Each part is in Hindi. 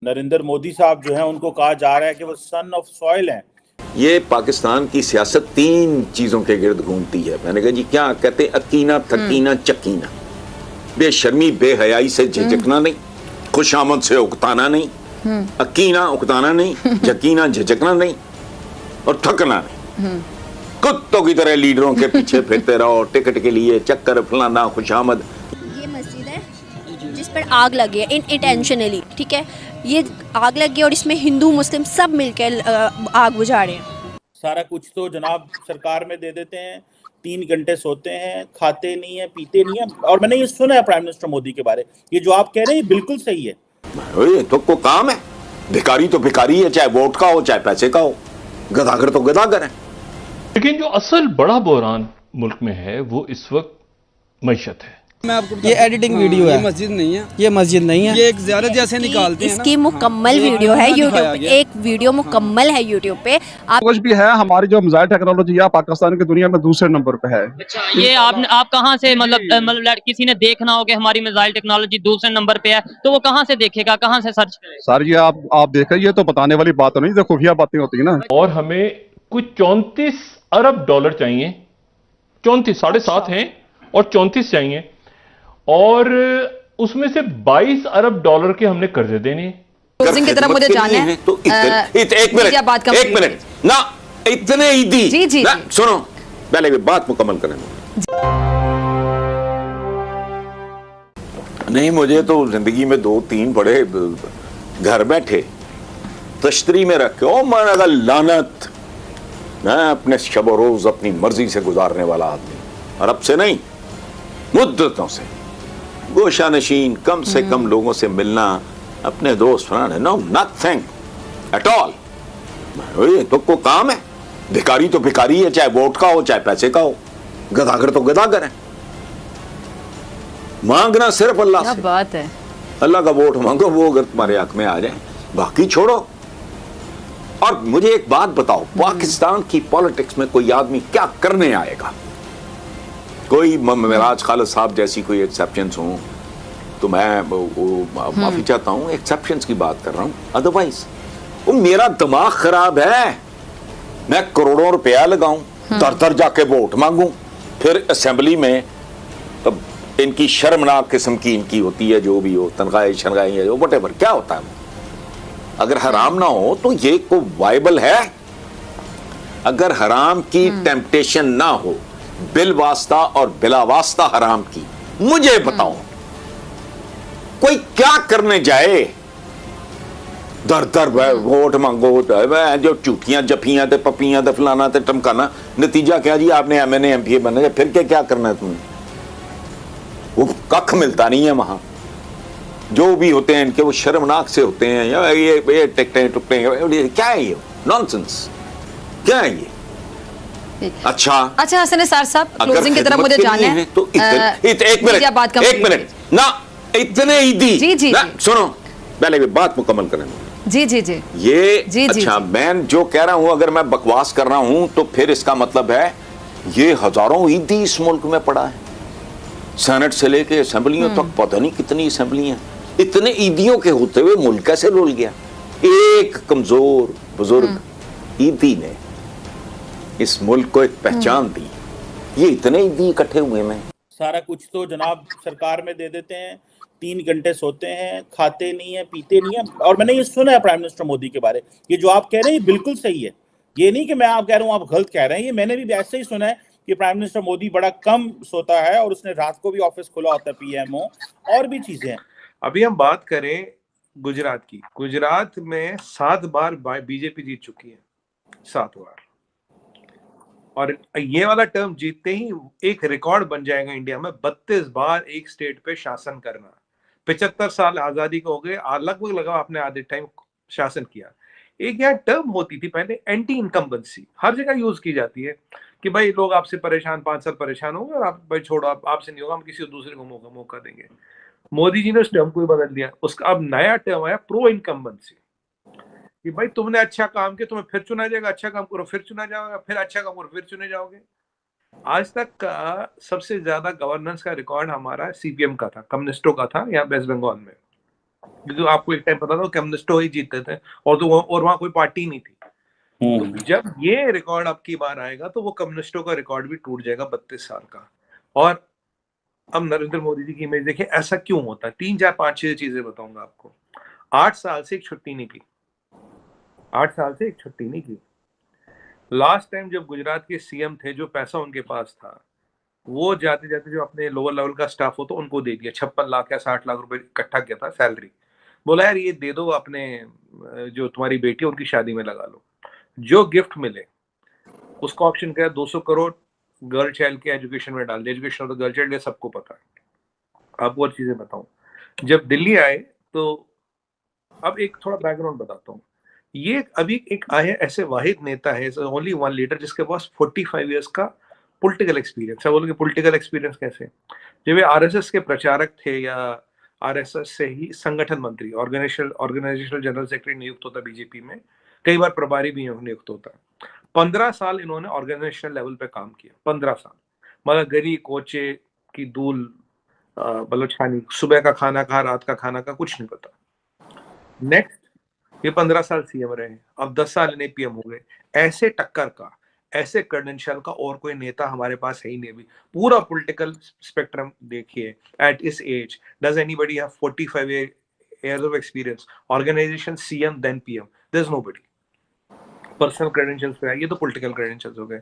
नरेंद्र मोदी साहब जो हैं उनको कहा जा रहा है कि वो सन ऑफ सॉइल हैं। ये पाकिस्तान की सियासत 3 चीजों के गिर्द घूमती है। मैंने कहा जी क्या कहते हैं, अकीना थकीना चकीना। बेशर्मी बेहयाई से झिझकना नहीं, खुशामद से उकताना नहीं, अकीना उकताना नहीं, यकीना झिझकना नहीं और थकना नहीं। कुत्तों की तरह लीडरों के पीछे फिरते रहो, टिकट के लिए चक्कर फलाना खुशामद। ये मस्जिद है जिस पर आग लगी है इंटेंशनली, ठीक है। ये आग लगी और इसमें हिंदू मुस्लिम सब मिलकर आग बुझा रहे हैं। सारा कुछ तो जनाब सरकार में दे देते हैं, 3 घंटे सोते हैं, खाते नहीं है, पीते नहीं है। और मैंने ये सुना है प्राइम मिनिस्टर मोदी के बारे, ये जो आप कह रहे हैं ये बिल्कुल सही है। तो को काम है, भिखारी तो भिखारी है, चाहे वोट का हो चाहे पैसे का हो, गदागर तो गदागर है। लेकिन जो असल बड़ा बहरान मुल्क में है वो इस वक्त मईशत है। मैं आपको ये एडिटिंग वीडियो है, ये मस्जिद नहीं है, ये मस्जिद नहीं है, ये एक ज़ियारत जैसे निकालते हैं ना। इसकी मुकम्मल वीडियो है यूट्यूब पे, एक वीडियो मुकम्मल है यूट्यूब पे। आप कुछ भी है, हमारी जो मिसाइल टेक्नोलॉजी है पाकिस्तान की दुनिया में दूसरे नंबर पे है। ये आप कहाँ से मतलब किसी ने देखना हो कि हमारी मिसाइल टेक्नोलॉजी दूसरे नंबर पे है तो वो कहाँ से देखेगा, कहाँ से सर्च करेगा? सर ये आप देखें, ये तो बताने वाली बात तो नहीं, जो खुफिया बातें होती है ना। और हमें कुछ 34 अरब डॉलर चाहिए, 34 7.5 हैं और 34 चाहिए, और उसमें से 22 अरब डॉलर के हमने कर्जे देने। क्लोजिंग की तरफ मुझे जाना है तो एक मिनट ना, इतने ईदी जी जी, ना, सुनो पहले भी बात मुकम्मल करें। नहीं, मुझे तो जिंदगी में 2-3 बड़े घर बैठे तश्तरी में रखे, ओ मैंने कहा लानत, मैं अपने शब रोज अपनी मर्जी से गुजारने वाला आदमी, अरब से नहीं मुद्दतों से गोशा नशीन, कम से कम लोगों से मिलना, अपने दोस्त फलाने, नो नथिंग एट ऑल। तो को काम है, भिखारी तो भिखारी है, चाहे वोट का हो चाहे पैसे का हो, गदागर तो गदागर है। मांगना सिर्फ अल्लाह से, बात है, अल्लाह का वोट मांगो, वो अगर तुम्हारे हक में आ जाए, बाकी छोड़ो। और मुझे एक बात बताओ, पाकिस्तान की पॉलिटिक्स में कोई आदमी क्या करने आएगा? कोई मिराज खालिद साहब जैसी कोई एक्सेप्शंस हो तो मैं माफी चाहता हूं, एक्सेप्शंस की बात कर रहा हूं, अदरवाइज वो मेरा दिमाग खराब है। मैं करोड़ों रुपया लगाऊं, दर जाके वोट मांगूं, फिर असेंबली में तब इनकी शर्मनाक किस्म की इनकी होती है जो भी हो, तनख्वाही शनख्वाही जो वटेवर क्या होता है, अगर हराम ना हो तो ये को वायबल है। अगर हराम की टेम्पटेशन ना हो, बिल वास्ता और बिला वास्ता हराम की, मुझे बताओ कोई क्या करने जाए? दर वोट मांगो, जो झूठियां जफियां ते पपियां ते फलाना ते टमकाना, नतीजा क्या जी, आपने MNA MPA बनने, फिर क्या करना है तुम्हें? वो कख मिलता नहीं है वहां। जो भी होते हैं इनके वो शर्मनाक से होते हैं, या ये टिकटें टुकटें, क्या है ये नॉनसेंस, क्या है ये? अच्छा हसन निसार साहब, क्लोजिंग की तरफ मुझे जाना है तो एक मिनट ना, इतने ईदी जी जी, सुनो पहले भी बात मुकम्मल करें। जी जी जी, ये जी, अच्छा, मैं जो कह रहा हूं, अगर मैं बकवास कर रहा हूं तो फिर इसका मतलब है ये हजारों ईदी इस मुल्क में पड़ा है, सेनेट से लेके असेंबलियों तक, पता नहीं कितनी असेंबलियां। इतने ईदियों के होते हुए मुल्क कैसे रुल गया? एक कमजोर बुजुर्ग ईदी ने इस मुल्क को एक पहचान दी, ये इतने ईदी इकट्ठे हुए में। सारा कुछ तो जनाब सरकार में दे देते हैं, 3 घंटे सोते हैं, खाते नहीं है, पीते नहीं है। और मैंने ये सुना है प्राइम मिनिस्टर मोदी के बारे, ये जो आप कह रहे हैं ये बिल्कुल सही है। ये नहीं कि मैं आप कह रहा हूँ आप गलत कह रहे हैं, ये मैंने भी ऐसे ही सुना है कि प्राइम मिनिस्टर मोदी बड़ा कम सोता है और उसने रात को भी ऑफिस खुला होता है, PMO और भी चीजें हैं। अभी हम बात करें गुजरात की, गुजरात में 7 बार बीजेपी जीत चुकी है, 7 बार, और ये वाला टर्म जीतते ही एक रिकॉर्ड बन जाएगा इंडिया में, 32 बार एक स्टेट पे शासन करना। 75 साल आजादी को हो गए, लगभग लगा आपने आधे टाइम शासन किया। एक यहाँ टर्म होती थी पहले, एंटी इनकम्बेंसी, हर जगह यूज की जाती है कि भाई लोग आपसे परेशान, 5 साल परेशान होंगे और आप भाई छोड़ो, आपसे नहीं होगा, हम किसी दूसरे को मौका देंगे। मोदी जी ने उस टर्म को ही बदल दिया, उसका अब नया टर्म आया प्रो इनकम्बेंसी, कि भाई तुमने अच्छा काम किया, तुम्हें फिर चुना जाएगा, अच्छा काम करो फिर चुना जाएगा, फिर अच्छा काम करो फिर चुने जाओगे। आज तक का सबसे ज्यादा गवर्नेंस का रिकॉर्ड हमारा CPM का था, कम्युनिस्टों का था यहाँ वेस्ट बंगाल में। क्योंकि आपको एक टाइम पता था कम्युनिस्टों ही जीतते थे और वहां कोई पार्टी नहीं थी। तो जब ये रिकॉर्ड अब की बार आएगा तो वो कम्युनिस्टों का रिकॉर्ड भी टूट जाएगा 32 साल का। और अब नरेंद्र मोदी जी की इमेज देखिए, ऐसा क्यों होता है? 3 4 5 6 चीजें बताऊंगा आपको। 8 साल से एक छुट्टी नहीं की, 8 साल से एक छुट्टी नहीं की। लास्ट टाइम जब गुजरात के सीएम थे, जो पैसा उनके पास था वो जाते जाते जो अपने लोअर लेवल का स्टाफ हो तो उनको दे दिया। 56 लाख या 60 लाख रुपए इकट्ठा किया था सैलरी। बोला यार ये दे दो, अपने जो तुम्हारी बेटी है उनकी शादी में लगा लो। जो गिफ्ट मिले उसका ऑप्शन किया 200 करोड़ गर्ल चाइल्ड के एजुकेशन में डाल दिया। Education of the girl child, ये सबको पता है। आपको और चीजें बताऊं, जब दिल्ली आए तो अब एक थोड़ा बैकग्राउंड बताता हूँ। ये अभी एक आए ऐसे वाहिद नेता है, ओनली वन लीडर, जिसके पास 45 इयर्स का पॉलिटिकल एक्सपीरियंस है। बोलोगे पॉलिटिकल एक्सपीरियंस कैसे? जब वे आरएसएस के प्रचारक थे या आरएसएस से ही संगठन मंत्री, ऑर्गेनाइजेशनल जनरल सेक्रेटरी नियुक्त होता बीजेपी में, कई बार प्रभारी भी नियुक्त होता है। 15 साल इन्होंने ऑर्गेनाइजेशनल लेवल पे काम किया, 15 साल। मतलब गरी कोचे की दूल बलोचानी, सुबह का खाना कहा, रात का खाना का कुछ नहीं पता। नेक्स्ट, ये 15 साल सीएम रहे, अब 10 साल इन्हें पीएम हो गए। ऐसे टक्कर का, ऐसे क्रेडेंशियल का और कोई नेता हमारे पास है ही नहीं। अभी पूरा पॉलिटिकल स्पेक्ट्रम देखिए, एट इस age does anybody have 45 years of experience, organization CM then PM? there's nobody. Personal credentials पे है, ये तो पॉलिटिकल क्रेडेंशियल्स हो गए।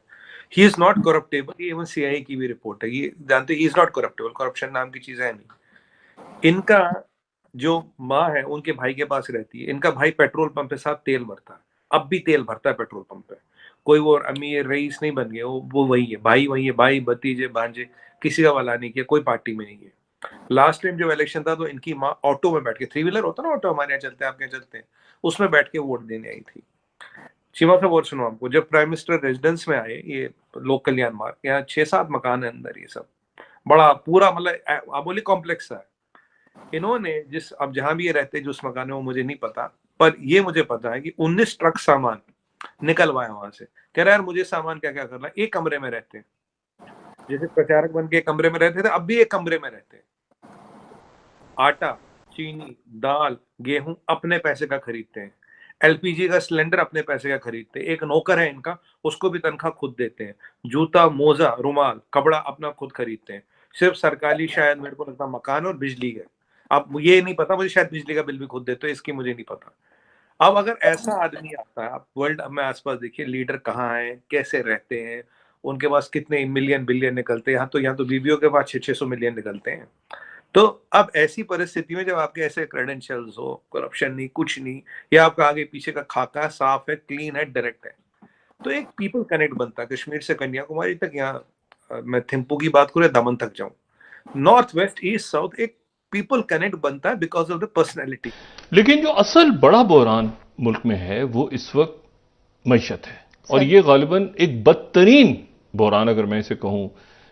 ही इज नॉट करप्टेबल, ये इवन सीआईए की भी रिपोर्ट है, ये जानते ही इज नॉट करप्टेबल, करप्शन नाम की चीज है नहीं। इनका जो माँ है उनके भाई के पास रहती है, इनका भाई पेट्रोल पंप पे साथ तेल भरता है, अब भी तेल भरता है पेट्रोल पंप पे। कोई वो अमीर रईस नहीं बन गया, वो वही है, भाई वही है, भाई भतीजे भांजे, किसी का वाला नहीं किया, कोई पार्टी में नहीं है। लास्ट टाइम जब इलेक्शन था तो इनकी माँ ऑटो में बैठ के, 3 व्हीलर होता ना ऑटो हमारे यहाँ चलते हैं, आपके यहाँ चलते हैं, उसमें बैठ के वोट देने आई थी। शिवा का वोट सुनो आपको, जब प्राइम मिनिस्टर रेजिडेंस में आए, ये लोक कल्याण मार्ग, यहाँ 6-7 मकान है अंदर, ये सब बड़ा पूरा मतलब आप बोलिए कॉम्प्लेक्स है। इन्होंने जिस, अब जहां भी ये रहते हैं, जो उस मकान में, वो मुझे नहीं पता, पर ये मुझे पता है कि 19 ट्रक सामान निकलवाया वहां से। कह रहा है यार मुझे सामान क्या क्या करना, एक कमरे में रहते हैं, जैसे प्रचारक बन के एक कमरे में रहते थे, अब भी एक कमरे में रहते हैं। आटा, चीनी, दाल, गेहूं अपने पैसे का खरीदते हैं, एलपीजी का सिलेंडर अपने पैसे का खरीदते हैं। एक नौकर है इनका, उसको भी तनख्वाह खुद देते हैं। जूता, मोजा, रुमाल, कपड़ा अपना खुद खरीदते हैं। सिर्फ सरकारी, शायद मेरे को लगता मकान और बिजली है। अब ये नहीं पता मुझे, शायद बिजली का बिल भी खुद देते हो, इसकी मुझे नहीं पता। अब अगर ऐसा आदमी आता है, आप वर्ल्ड में आसपास देखिए लीडर कहाँ है, कैसे रहते हैं, उनके पास कितने मिलियन बिलियन निकलते हैं। यहाँ तो बीबीओ के पास 600 मिलियन निकलते हैं। तो अब ऐसी परिस्थिति में जब आपके ऐसे क्रेडेंशियल्स हो, करप्शन नहीं, कुछ नहीं, या आपका आगे पीछे का खाका साफ है, क्लीन है, डायरेक्ट है, तो एक पीपल कनेक्ट बनता है। कश्मीर से कन्याकुमारी तक, यहाँ मैं थिम्पू की बात करूँ, दमन तक जाऊं, नॉर्थ वेस्ट ईस्ट साउथ, एक पीपल कनेक्ट बनता है बिकॉज ऑफ द पर्सनैलिटी। लेकिन जो असल बड़ा बहरान मुल्क में है वो इस वक्त मईशत है, और ये गालिबन एक बदतरीन बहरान, अगर मैं इसे कहूं,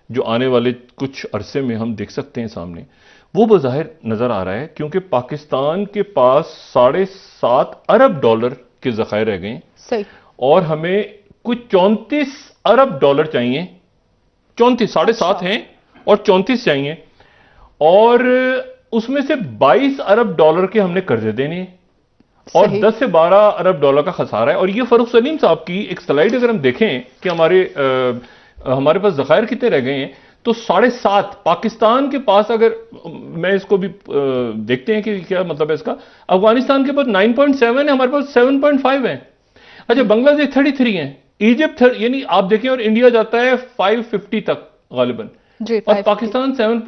जो आने वाले कुछ अरसे में हम देख सकते हैं सामने, वो बज़ाहिर नजर आ रहा है। क्योंकि पाकिस्तान के पास $7.5 अरब के ज़खायर रह गए, सही, और हमें कुछ $34 अरब चाहिए। 34, 7.5 हैं और 34 चाहिए, और उसमें से $22 अरब के हमने कर्जे देने हैं, और 10 से 12 अरब डॉलर का खसारा है। और ये फरूख सलीम साहब की एक स्लाइड अगर हम देखें कि हमारे पास ज़खायर कितने रह गए हैं, तो 7.5 पाकिस्तान के पास, अगर मैं इसको भी देखते हैं कि क्या मतलब है इसका, अफगानिस्तान के पास 9.7 है, हमारे पास 7.5 है। अच्छा, बांग्लादेश 33 है, इजिप्ट यानी आप देखें, और इंडिया जाता है 550 तक गालिबन, और पाकिस्तान 7